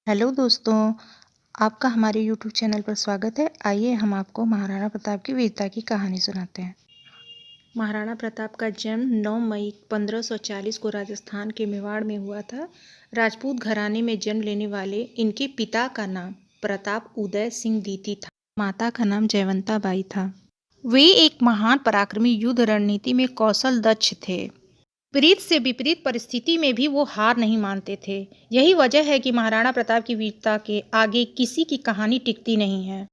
Hello दोस्तों, आपका हमारे यूट्यूब चैनल पर स्वागत है। आइए हम आपको महाराणा प्रताप की वीरता की कहानी सुनाते हैं। महाराणा प्रताप का जन्म 9 मई 1540 को राजस्थान के मेवाड़ में हुआ था। राजपूत घराने में जन्म लेने वाले इनके पिता का नाम प्रताप उदय सिंह द्वितीय था। माता का नाम जयवंता बाई था। वे एक महान पराक्रमी युद्ध रणनीति में कौशल दक्ष थे। विपरीत से विपरीत परिस्थिति में भी वो हार नहीं मानते थे। यही वजह है कि महाराणा प्रताप की वीरता के आगे किसी की कहानी टिकती नहीं है।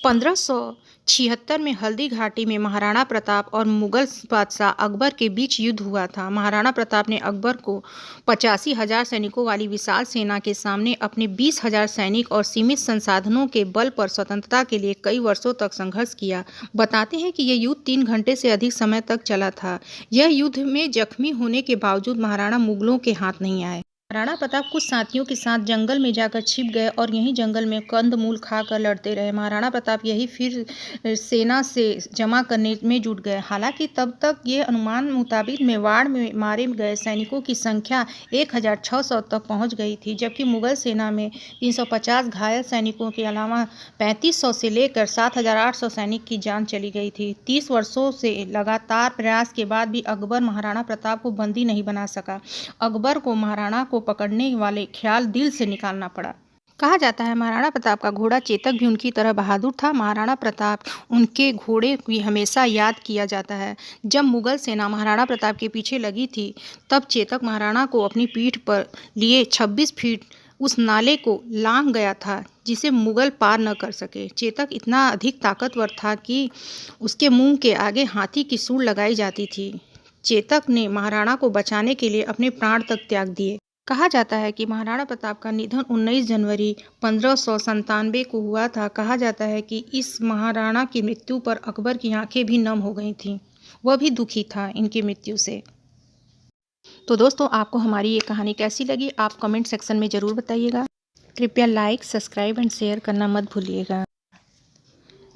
1576 में हल्दी घाटी में महाराणा प्रताप और मुगल बादशाह अकबर के बीच युद्ध हुआ था। महाराणा प्रताप ने अकबर को 85,000 सैनिकों वाली विशाल सेना के सामने अपने 20,000 सैनिक और सीमित संसाधनों के बल पर स्वतंत्रता के लिए कई वर्षों तक संघर्ष किया। बताते हैं कि यह युद्ध 3 घंटे से अधिक समय तक चला था। यह युद्ध में जख्मी होने के बावजूद महाराणा मुगलों के हाथ नहीं आए। महाराणा प्रताप कुछ साथियों के साथ जंगल में जाकर छिप गए और यहीं जंगल में कंदमूल खाकर लड़ते रहे। महाराणा प्रताप यही फिर सेना से जमा करने में जुट गए। हालांकि तब तक ये अनुमान मुताबिक मेवाड़ में मारे गए सैनिकों की संख्या 1,600 तक पहुंच गई थी, जबकि मुगल सेना में 350 घायल सैनिकों के अलावा 3500 से लेकर 7,800 सैनिक की जान चली गई थी। 30 वर्षों से लगातार प्रयास के बाद भी अकबर महाराणा प्रताप को बंदी नहीं बना सका। अकबर को महाराणा को पकड़ने वाले ख्याल दिल से निकालना पड़ा। कहा जाता है महाराणा प्रताप का घोड़ा चेतक भी उनकी तरह बहादुर था। महाराणा प्रताप उनके घोड़े की हमेशा याद किया जाता है। जब मुगल सेना महाराणा प्रताप के पीछे लगी थी, तब चेतक महाराणा को अपनी पीठ पर लिए 26 फीट उस नाले को लांघ गया था जिसे मुगल पार न कर सके। चेतक इतना अधिक ताकतवर था कि उसके मुंह के आगे हाथी की सूंड लगाई जाती थी। चेतक ने महाराणा को बचाने के लिए अपने प्राण तक त्याग दिए। कहा जाता है कि महाराणा प्रताप का निधन 19 जनवरी 1597 को हुआ था। कहा जाता है कि इस महाराणा की मृत्यु पर अकबर की आंखें भी नम हो गई थीं। वह भी दुखी था इनकी मृत्यु से। तो दोस्तों, आपको हमारी ये कहानी कैसी लगी, आप कमेंट सेक्शन में ज़रूर बताइएगा। कृपया लाइक, सब्सक्राइब एंड शेयर करना मत भूलिएगा।